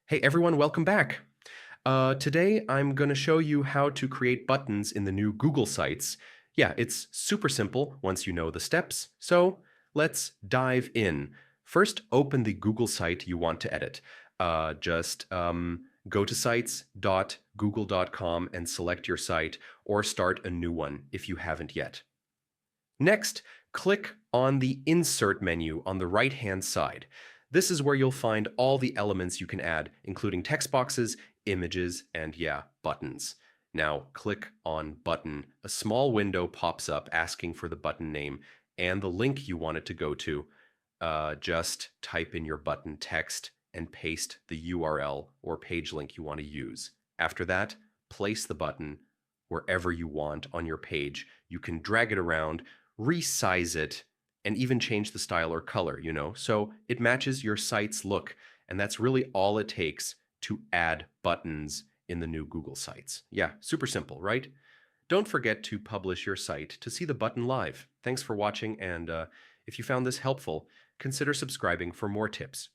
Hey everyone, welcome back. Today I'm going to show you how to create buttons in the new Google Sites. Yeah, it's super simple once you know the steps, so let's dive in. First, open the Google site you want to edit. Just go to sites.google.com and select your site, or start a new one if you haven't yet. Next, click on the Insert menu on the right-hand side. This is where you'll find all the elements you can add, including text boxes, images, and yeah, buttons. Now, click on Button. A small window pops up asking for the button name and the link you want it to go to. Just type in your button text and paste the URL or page link you want to use. After that, place the button wherever you want on your page. You can drag it around, resize it, and even change the style or color, so it matches your site's look. And that's really all it takes to add buttons in the new Google Sites. Yeah, super simple, right? Don't forget to publish your site to see the button live. Thanks for watching, and if you found this helpful, consider subscribing for more tips.